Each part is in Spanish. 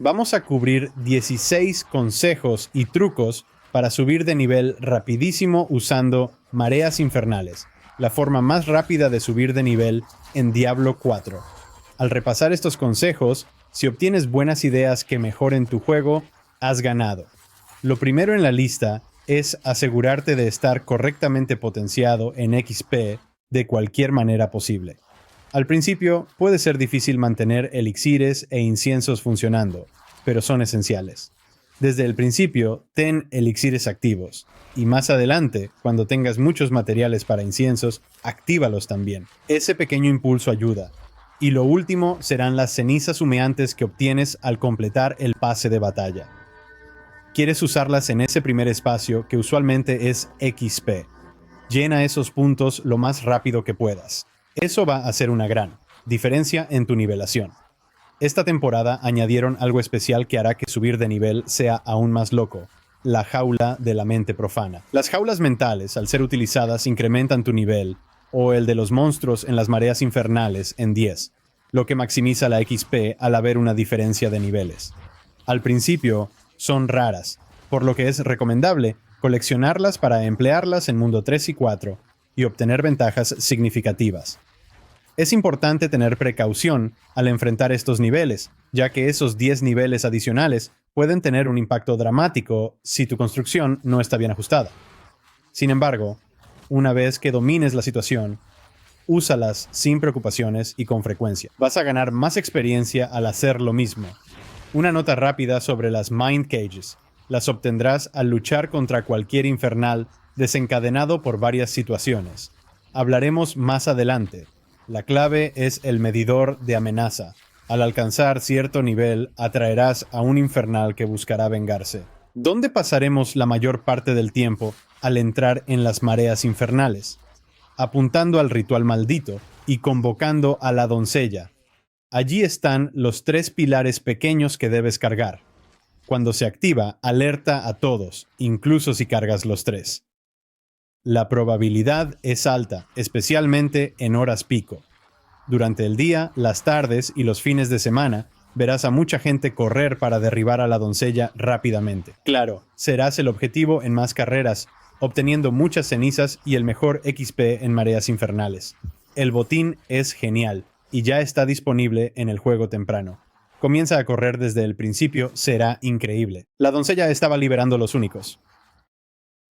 Vamos a cubrir 16 consejos y trucos para subir de nivel rapidísimo usando mareas infernales, la forma más rápida de subir de nivel en Diablo 4. Al repasar estos consejos, si obtienes buenas ideas que mejoren tu juego, has ganado. Lo primero en la lista es asegurarte de estar correctamente potenciado en XP de cualquier manera posible. Al principio puede ser difícil mantener elixires e inciensos funcionando, pero son esenciales. Desde el principio, ten elixires activos, y más adelante, cuando tengas muchos materiales para inciensos, actívalos también. Ese pequeño impulso ayuda. Y lo último serán las cenizas humeantes que obtienes al completar el pase de batalla. Quieres usarlas en ese primer espacio que usualmente es XP. Llena esos puntos lo más rápido que puedas. Eso va a hacer una gran diferencia en tu nivelación. Esta temporada añadieron algo especial que hará que subir de nivel sea aún más loco: la jaula de la mente profana. Las jaulas mentales, al ser utilizadas, incrementan tu nivel, o el de los monstruos en las mareas infernales, en 10, lo que maximiza la XP al haber una diferencia de niveles. Al principio, son raras, por lo que es recomendable coleccionarlas para emplearlas en Mundo 3 y 4 y obtener ventajas significativas. Es importante tener precaución al enfrentar estos niveles, ya que esos 10 niveles adicionales pueden tener un impacto dramático si tu construcción no está bien ajustada. Sin embargo, una vez que domines la situación, úsalas sin preocupaciones y con frecuencia. Vas a ganar más experiencia al hacer lo mismo. Una nota rápida sobre las Mind Cages. Las obtendrás al luchar contra cualquier infernal desencadenado por varias situaciones. Hablaremos más adelante. La clave es el medidor de amenaza. Al alcanzar cierto nivel, atraerás a un infernal que buscará vengarse. ¿Dónde pasaremos la mayor parte del tiempo al entrar en las mareas infernales? Apuntando al ritual maldito y convocando a la doncella. Allí están los 3 pilares pequeños que debes cargar. Cuando se activa, alerta a todos, incluso si cargas los 3. La probabilidad es alta, especialmente en horas pico. Durante el día, las tardes y los fines de semana, verás a mucha gente correr para derribar a la doncella rápidamente. Claro, serás el objetivo en más carreras, obteniendo muchas cenizas y el mejor XP en mareas infernales. El botín es genial, y ya está disponible en el juego temprano. Comienza a correr desde el principio, será increíble. La doncella estaba liberando los únicos.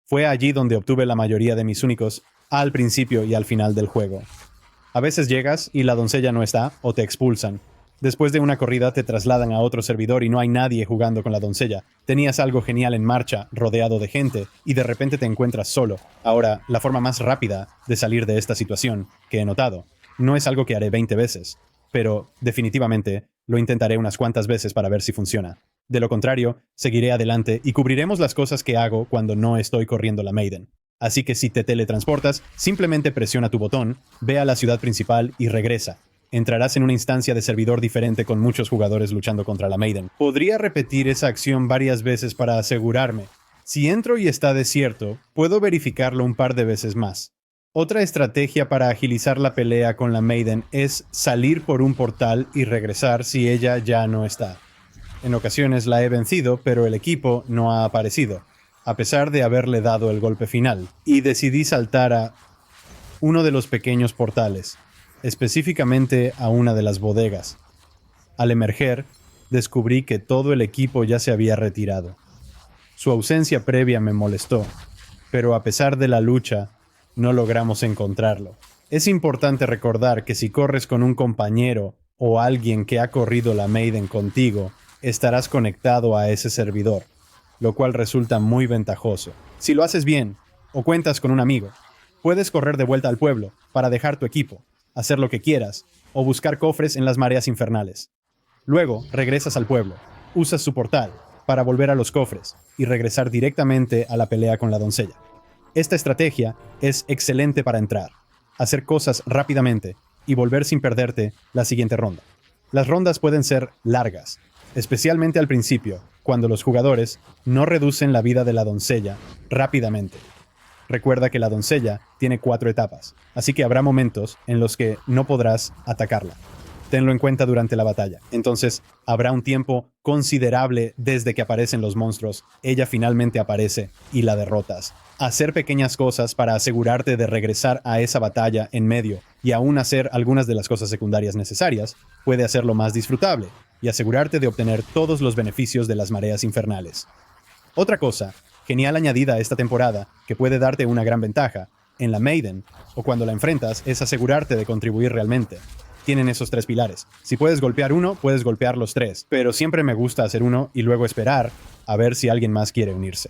Fue allí donde obtuve la mayoría de mis únicos, al principio y al final del juego. A veces llegas y la doncella no está, o te expulsan. Después de una corrida te trasladan a otro servidor y no hay nadie jugando con la doncella. Tenías algo genial en marcha, rodeado de gente, y de repente te encuentras solo. Ahora, la forma más rápida de salir de esta situación, que he notado, no es algo que haré 20 veces, pero definitivamente lo intentaré unas cuantas veces para ver si funciona. De lo contrario, seguiré adelante y cubriremos las cosas que hago cuando no estoy corriendo la Maiden. Así que si te teletransportas, simplemente presiona tu botón, ve a la ciudad principal y regresa. Entrarás en una instancia de servidor diferente con muchos jugadores luchando contra la Maiden. Podría repetir esa acción varias veces para asegurarme. Si entro y está desierto, puedo verificarlo un par de veces más. Otra estrategia para agilizar la pelea con la Maiden es salir por un portal y regresar si ella ya no está. En ocasiones la he vencido, pero el equipo no ha aparecido, a pesar de haberle dado el golpe final, y decidí saltar a uno de los pequeños portales, específicamente a una de las bodegas. Al emerger, descubrí que todo el equipo ya se había retirado. Su ausencia previa me molestó, pero a pesar de la lucha, no logramos encontrarlo. Es importante recordar que si corres con un compañero o alguien que ha corrido la Maiden contigo, estarás conectado a ese servidor, lo cual resulta muy ventajoso. Si lo haces bien, o cuentas con un amigo, puedes correr de vuelta al pueblo para dejar tu equipo, hacer lo que quieras, o buscar cofres en las mareas infernales. Luego, regresas al pueblo, usas su portal para volver a los cofres y regresar directamente a la pelea con la doncella. Esta estrategia es excelente para entrar, hacer cosas rápidamente y volver sin perderte la siguiente ronda. Las rondas pueden ser largas, especialmente al principio, cuando los jugadores no reducen la vida de la doncella rápidamente. Recuerda que la doncella tiene 4 etapas, así que habrá momentos en los que no podrás atacarla. Tenlo en cuenta durante la batalla. Entonces, habrá un tiempo considerable desde que aparecen los monstruos. Ella finalmente aparece y la derrotas. Hacer pequeñas cosas para asegurarte de regresar a esa batalla en medio y aún hacer algunas de las cosas secundarias necesarias puede hacerlo más disfrutable y asegurarte de obtener todos los beneficios de las mareas infernales. Otra cosa genial añadida a esta temporada que puede darte una gran ventaja en la Maiden o cuando la enfrentas es asegurarte de contribuir realmente. Tienen esos 3 pilares. Si puedes golpear uno, puedes golpear los 3, pero siempre me gusta hacer uno y luego esperar a ver si alguien más quiere unirse.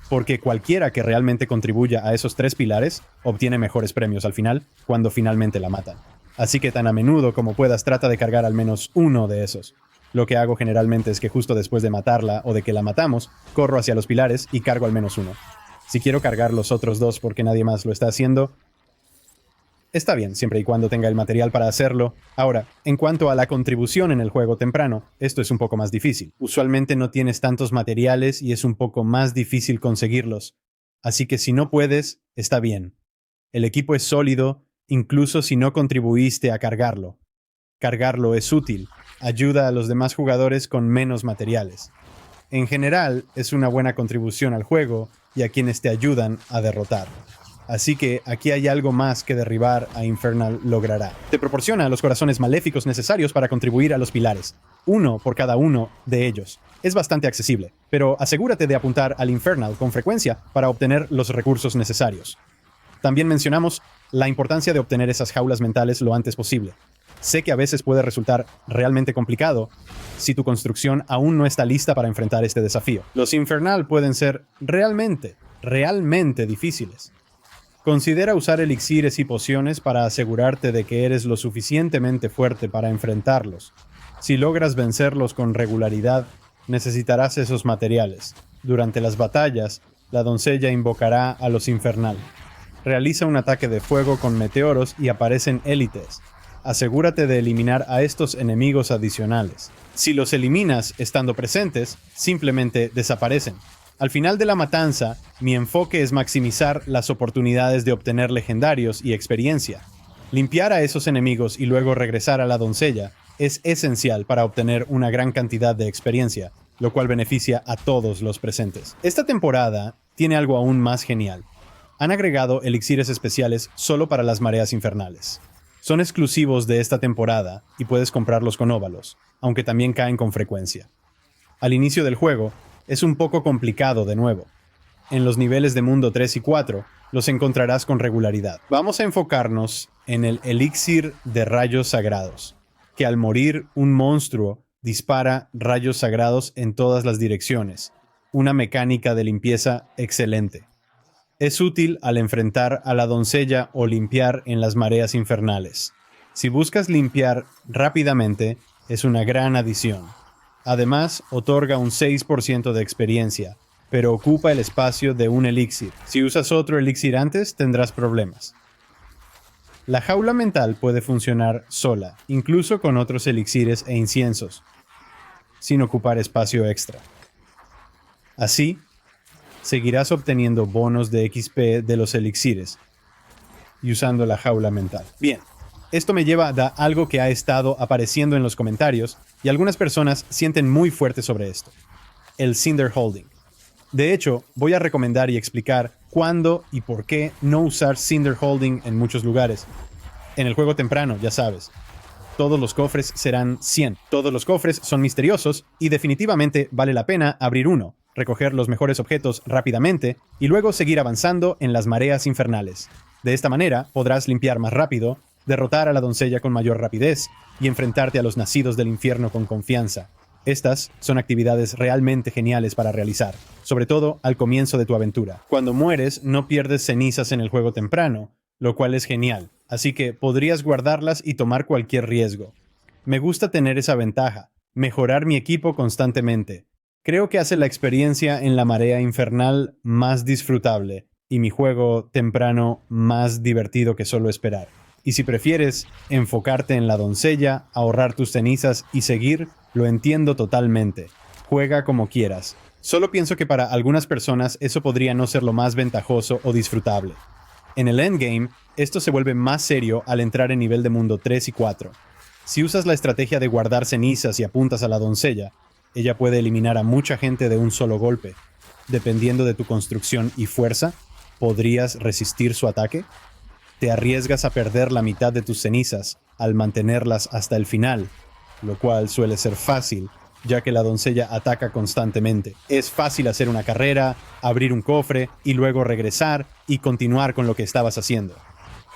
Porque cualquiera que realmente contribuya a esos 3 pilares obtiene mejores premios al final cuando finalmente la matan. Así que tan a menudo como puedas trata de cargar al menos uno de esos. Lo que hago generalmente es que justo después de matarla o de que la matamos, corro hacia los pilares y cargo al menos uno. Si quiero cargar los otros 2 porque nadie más lo está haciendo, está bien, siempre y cuando tenga el material para hacerlo. Ahora, en cuanto a la contribución en el juego temprano, esto es un poco más difícil. Usualmente no tienes tantos materiales y es un poco más difícil conseguirlos. Así que si no puedes, está bien. El equipo es sólido, incluso si no contribuiste a cargarlo. Cargarlo es útil, ayuda a los demás jugadores con menos materiales. En general, es una buena contribución al juego y a quienes te ayudan a derrotar. Así que aquí hay algo más que derribar a Infernal logrará. Te proporciona los corazones maléficos necesarios para contribuir a los pilares. 1 por cada uno de ellos. Es bastante accesible, pero asegúrate de apuntar al Infernal con frecuencia para obtener los recursos necesarios. También mencionamos la importancia de obtener esas jaulas mentales lo antes posible. Sé que a veces puede resultar realmente complicado si tu construcción aún no está lista para enfrentar este desafío. Los Infernal pueden ser realmente difíciles. Considera usar elixires y pociones para asegurarte de que eres lo suficientemente fuerte para enfrentarlos. Si logras vencerlos con regularidad, necesitarás esos materiales. Durante las batallas, la doncella invocará a los Infernal. Realiza un ataque de fuego con meteoros y aparecen élites. Asegúrate de eliminar a estos enemigos adicionales. Si los eliminas estando presentes, simplemente desaparecen. Al final de la matanza, mi enfoque es maximizar las oportunidades de obtener legendarios y experiencia. Limpiar a esos enemigos y luego regresar a la doncella es esencial para obtener una gran cantidad de experiencia, lo cual beneficia a todos los presentes. Esta temporada tiene algo aún más genial. Han agregado elixires especiales solo para las mareas infernales. Son exclusivos de esta temporada y puedes comprarlos con óvalos, aunque también caen con frecuencia. Al inicio del juego, es un poco complicado de nuevo. En los niveles de mundo 3 y 4, los encontrarás con regularidad. Vamos a enfocarnos en el elixir de rayos sagrados, que al morir un monstruo dispara rayos sagrados en todas las direcciones. Una mecánica de limpieza excelente. Es útil al enfrentar a la doncella o limpiar en las mareas infernales. Si buscas limpiar rápidamente, es una gran adición. Además, otorga un 6% de experiencia, pero ocupa el espacio de un elixir. Si usas otro elixir antes, tendrás problemas. La jaula mental puede funcionar sola, incluso con otros elixires e inciensos, sin ocupar espacio extra. Así, seguirás obteniendo bonos de XP de los elixires y usando la jaula mental. Bien, esto me lleva a algo que ha estado apareciendo en los comentarios y algunas personas sienten muy fuerte sobre esto. El Cinder Holding. De hecho, voy a recomendar y explicar cuándo y por qué no usar Cinder Holding en muchos lugares. En el juego temprano, ya sabes. Todos los cofres serán 100. Todos los cofres son misteriosos y definitivamente vale la pena abrir uno, recoger los mejores objetos rápidamente y luego seguir avanzando en las mareas infernales. De esta manera podrás limpiar más rápido, derrotar a la doncella con mayor rapidez y enfrentarte a los nacidos del infierno con confianza. Estas son actividades realmente geniales para realizar, sobre todo al comienzo de tu aventura. Cuando mueres no pierdes cenizas en el juego temprano, lo cual es genial, así que podrías guardarlas y tomar cualquier riesgo. Me gusta tener esa ventaja, mejorar mi equipo constantemente. Creo que hace la experiencia en la marea infernal más disfrutable y mi juego temprano más divertido que solo esperar. Y si prefieres enfocarte en la doncella, ahorrar tus cenizas y seguir, lo entiendo totalmente. Juega como quieras. Solo pienso que para algunas personas eso podría no ser lo más ventajoso o disfrutable. En el endgame, esto se vuelve más serio al entrar en nivel de mundo 3 y 4. Si usas la estrategia de guardar cenizas y apuntas a la doncella, ella puede eliminar a mucha gente de un solo golpe. Dependiendo de tu construcción y fuerza, ¿podrías resistir su ataque? Te arriesgas a perder la mitad de tus cenizas al mantenerlas hasta el final, lo cual suele ser fácil, ya que la doncella ataca constantemente. Es fácil hacer una carrera, abrir un cofre y luego regresar y continuar con lo que estabas haciendo.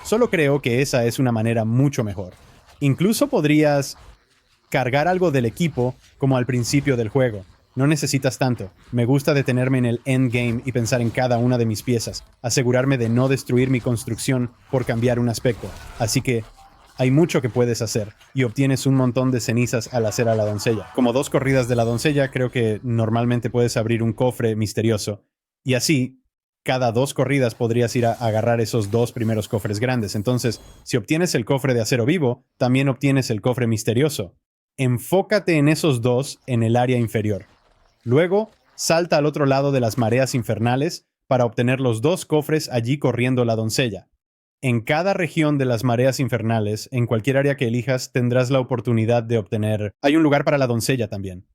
Solo creo que esa es una manera mucho mejor. Incluso podrías cargar algo del equipo como al principio del juego. No necesitas tanto. Me gusta detenerme en el endgame y pensar en cada una de mis piezas, asegurarme de no destruir mi construcción por cambiar un aspecto. Así que hay mucho que puedes hacer y obtienes un montón de cenizas al hacer a la doncella. Como 2 corridas de la doncella, creo que normalmente puedes abrir un cofre misterioso. Y así, cada 2 corridas podrías ir a agarrar esos 2 primeros cofres grandes. Entonces, si obtienes el cofre de acero vivo, también obtienes el cofre misterioso. Enfócate en esos 2 en el área inferior. Luego, salta al otro lado de las mareas infernales para obtener los 2 cofres allí corriendo la doncella. En cada región de las mareas infernales, en cualquier área que elijas, tendrás la oportunidad de obtener... Hay un lugar para la doncella también.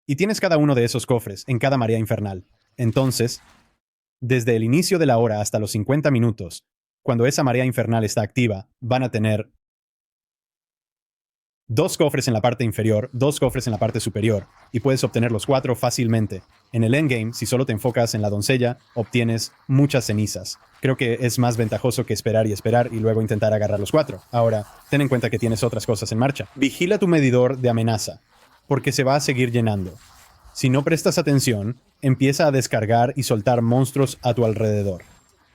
Y tienes cada uno de esos cofres en cada marea infernal. Entonces, desde el inicio de la hora hasta los 50 minutos, cuando esa marea infernal está activa, van a tener 2 cofres en la parte inferior, 2 cofres en la parte superior, y puedes obtener los 4 fácilmente. En el endgame, si solo te enfocas en la doncella, obtienes muchas cenizas. Creo que es más ventajoso que esperar y luego intentar agarrar los 4. Ahora, ten en cuenta que tienes otras cosas en marcha. Vigila tu medidor de amenaza, porque se va a seguir llenando. Si no prestas atención, empieza a descargar y soltar monstruos a tu alrededor.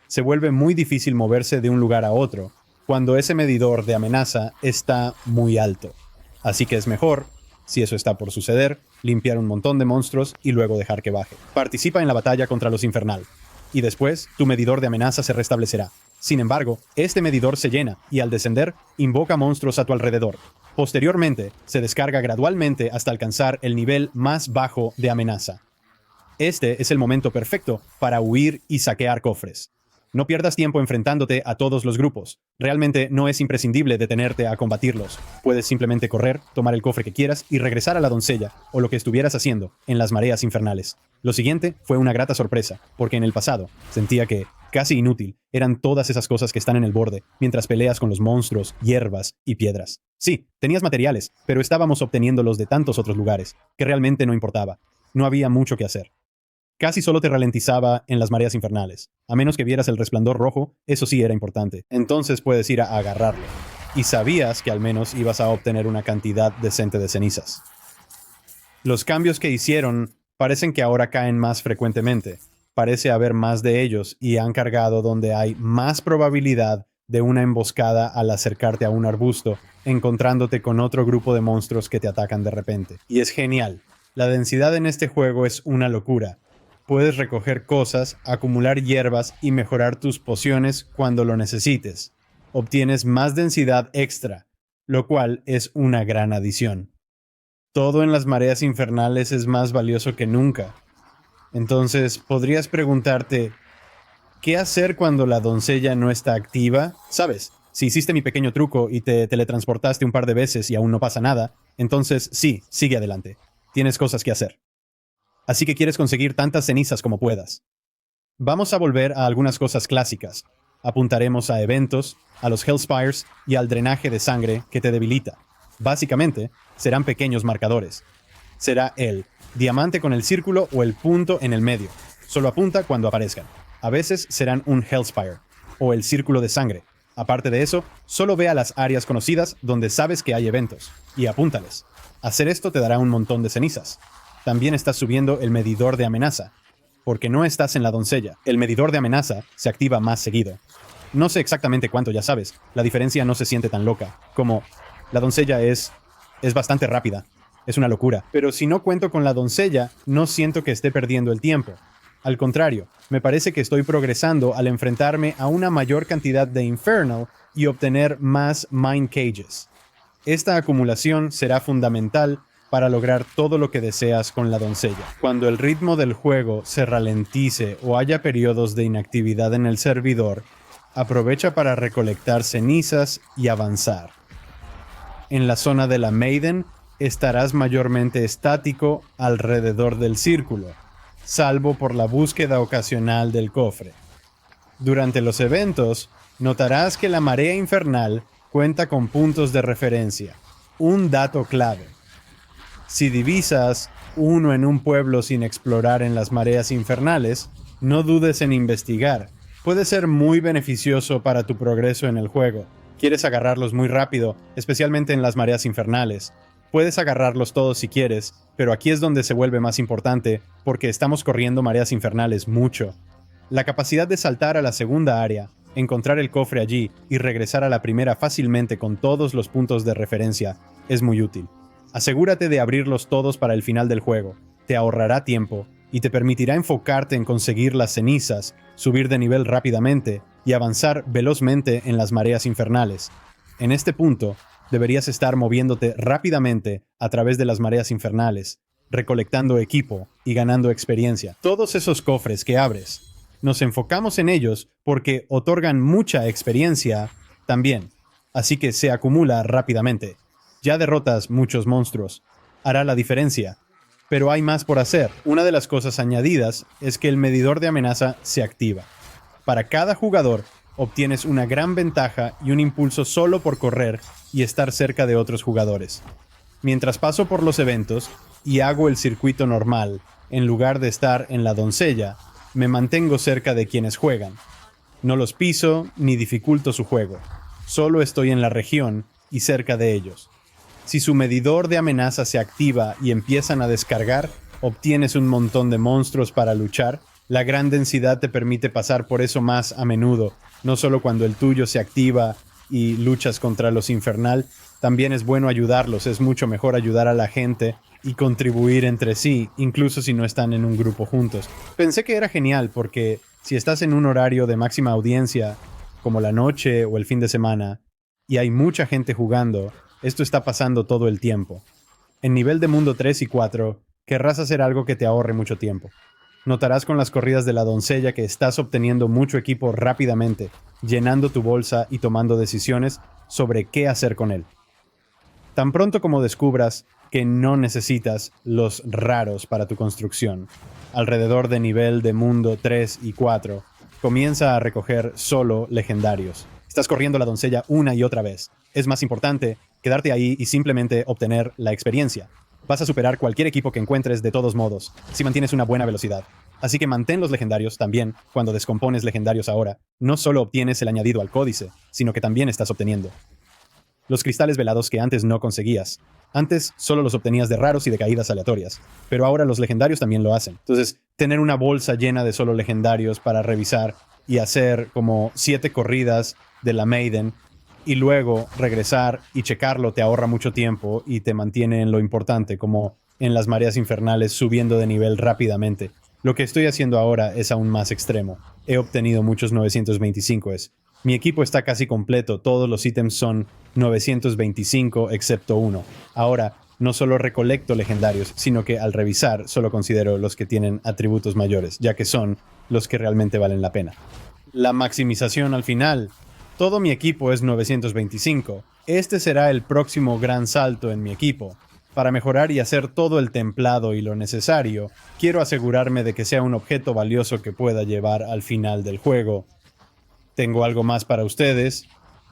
Se vuelve muy difícil moverse de un lugar a otro cuando ese medidor de amenaza está muy alto. Así que es mejor, si eso está por suceder, limpiar un montón de monstruos y luego dejar que baje. Participa en la batalla contra los infernal, y después tu medidor de amenaza se restablecerá. Sin embargo, este medidor se llena y al descender, invoca monstruos a tu alrededor. Posteriormente, se descarga gradualmente hasta alcanzar el nivel más bajo de amenaza. Este es el momento perfecto para huir y saquear cofres. No pierdas tiempo enfrentándote a todos los grupos. Realmente no es imprescindible detenerte a combatirlos. Puedes simplemente correr, tomar el cofre que quieras y regresar a la doncella o lo que estuvieras haciendo en las mareas infernales. Lo siguiente fue una grata sorpresa, porque en el pasado sentía que, casi inútil, eran todas esas cosas que están en el borde mientras peleas con los monstruos, hierbas y piedras. Sí, tenías materiales, pero estábamos obteniéndolos de tantos otros lugares, que realmente no importaba. No había mucho que hacer. Casi solo te ralentizaba en las mareas infernales. A menos que vieras el resplandor rojo, eso sí era importante. Entonces puedes ir a agarrarlo. Y sabías que al menos ibas a obtener una cantidad decente de cenizas. Los cambios que hicieron parecen que ahora caen más frecuentemente. Parece haber más de ellos y han cargado donde hay más probabilidad de una emboscada al acercarte a un arbusto, encontrándote con otro grupo de monstruos que te atacan de repente. Y es genial. La densidad en este juego es una locura. Puedes recoger cosas, acumular hierbas y mejorar tus pociones cuando lo necesites. Obtienes más densidad extra, lo cual es una gran adición. Todo en las mareas infernales es más valioso que nunca. Entonces, podrías preguntarte, ¿qué hacer cuando la doncella no está activa? ¿Sabes? Si hiciste mi pequeño truco y te teletransportaste un par de veces y aún no pasa nada, entonces sí, sigue adelante. Tienes cosas que hacer. Así que quieres conseguir tantas cenizas como puedas. Vamos a volver a algunas cosas clásicas. Apuntaremos a eventos, a los Hellspires y al drenaje de sangre que te debilita. Básicamente, serán pequeños marcadores. Será el diamante con el círculo o el punto en el medio. Solo apunta cuando aparezcan. A veces serán un Hellspire o el círculo de sangre. Aparte de eso, solo ve a las áreas conocidas donde sabes que hay eventos y apúntales. Hacer esto te dará un montón de cenizas. También estás subiendo el medidor de amenaza, porque no estás en la doncella. El medidor de amenaza se activa más seguido. No sé exactamente cuánto, ya sabes. La diferencia no se siente tan loca. Como la doncella es bastante rápida. Es una locura. Pero si no cuento con la doncella, no siento que esté perdiendo el tiempo. Al contrario, me parece que estoy progresando al enfrentarme a una mayor cantidad de Infernal y obtener más Mind Cages. Esta acumulación será fundamental para lograr todo lo que deseas con la doncella. Cuando el ritmo del juego se ralentice o haya periodos de inactividad en el servidor, aprovecha para recolectar cenizas y avanzar. En la zona de la Maiden estarás mayormente estático alrededor del círculo, salvo por la búsqueda ocasional del cofre. Durante los eventos, notarás que la marea infernal cuenta con puntos de referencia, un dato clave. Si divisas uno en un pueblo sin explorar en las mareas infernales, no dudes en investigar. Puede ser muy beneficioso para tu progreso en el juego. Quieres agarrarlos muy rápido, especialmente en las mareas infernales. Puedes agarrarlos todos si quieres, pero aquí es donde se vuelve más importante, porque estamos corriendo mareas infernales mucho. La capacidad de saltar a la segunda área, encontrar el cofre allí y regresar a la primera fácilmente con todos los puntos de referencia es muy útil. Asegúrate de abrirlos todos para el final del juego. Te ahorrará tiempo y te permitirá enfocarte en conseguir las cenizas, subir de nivel rápidamente y avanzar velozmente en las mareas infernales. En este punto, deberías estar moviéndote rápidamente a través de las mareas infernales, recolectando equipo y ganando experiencia. Todos esos cofres que abres, nos enfocamos en ellos porque otorgan mucha experiencia también, así que se acumula rápidamente. Ya derrotas muchos monstruos, hará la diferencia. Pero hay más por hacer. Una de las cosas añadidas es que el medidor de amenaza se activa. Para cada jugador, obtienes una gran ventaja y un impulso solo por correr y estar cerca de otros jugadores. Mientras paso por los eventos y hago el circuito normal, en lugar de estar en la doncella, me mantengo cerca de quienes juegan. No los piso ni dificulto su juego. Solo estoy en la región y cerca de ellos. Si su medidor de amenaza se activa y empiezan a descargar, obtienes un montón de monstruos para luchar. La gran densidad te permite pasar por eso más a menudo, no solo cuando el tuyo se activa y luchas contra los infernal. También es bueno ayudarlos, es mucho mejor ayudar a la gente y contribuir entre sí, incluso si no están en un grupo juntos. Pensé que era genial porque si estás en un horario de máxima audiencia, como la noche o el fin de semana, y hay mucha gente jugando, esto está pasando todo el tiempo. En nivel de mundo 3 y 4, querrás hacer algo que te ahorre mucho tiempo. Notarás con las corridas de la doncella que estás obteniendo mucho equipo rápidamente, llenando tu bolsa y tomando decisiones sobre qué hacer con él. Tan pronto como descubras que no necesitas los raros para tu construcción, alrededor de nivel de mundo 3 y 4, comienza a recoger solo legendarios. Estás corriendo la doncella una y otra vez. Es más importante quedarte ahí y simplemente obtener la experiencia. Vas a superar cualquier equipo que encuentres de todos modos, si mantienes una buena velocidad. Así que mantén los legendarios también cuando descompones legendarios ahora. No solo obtienes el añadido al códice, sino que también estás obteniendo los cristales velados que antes no conseguías. Antes solo los obtenías de raros y de caídas aleatorias, pero ahora los legendarios también lo hacen. Entonces, tener una bolsa llena de solo legendarios para revisar y hacer como 7 corridas de la Maiden y luego regresar y checarlo te ahorra mucho tiempo y te mantiene en lo importante, como en las mareas infernales subiendo de nivel rápidamente. Lo que estoy haciendo ahora es aún más extremo. He obtenido muchos 925s. Mi equipo está casi completo, todos los ítems son 925 excepto uno. Ahora, no solo recolecto legendarios, sino que al revisar solo considero los que tienen atributos mayores, ya que son los que realmente valen la pena. La maximización al final. Todo mi equipo es 925. Este será el próximo gran salto en mi equipo. Para mejorar y hacer todo el templado y lo necesario, quiero asegurarme de que sea un objeto valioso que pueda llevar al final del juego. Tengo algo más para ustedes.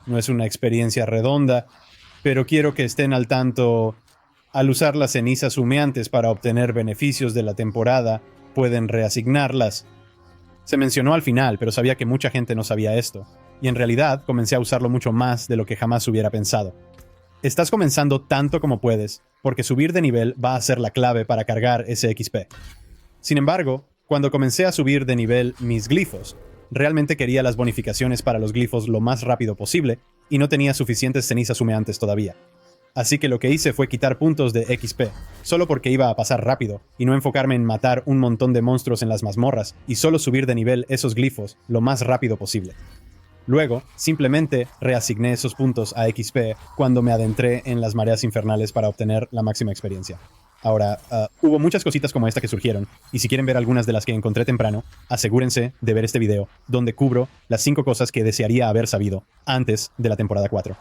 No es una experiencia redonda, pero quiero que estén al tanto. Al usar las cenizas humeantes para obtener beneficios de la temporada, pueden reasignarlas. Se mencionó al final, pero sabía que mucha gente no sabía esto. Y en realidad comencé a usarlo mucho más de lo que jamás hubiera pensado. Estás comenzando tanto como puedes, porque subir de nivel va a ser la clave para cargar ese XP. Sin embargo, cuando comencé a subir de nivel mis glifos, realmente quería las bonificaciones para los glifos lo más rápido posible y no tenía suficientes cenizas humeantes todavía. Así que lo que hice fue quitar puntos de XP, solo porque iba a pasar rápido y no enfocarme en matar un montón de monstruos en las mazmorras y solo subir de nivel esos glifos lo más rápido posible. Luego, simplemente reasigné esos puntos a XP cuando me adentré en las mareas infernales para obtener la máxima experiencia. Ahora, hubo muchas cositas como esta que surgieron, y si quieren ver algunas de las que encontré temprano, asegúrense de ver este video, donde cubro las 5 cosas que desearía haber sabido antes de la temporada 4.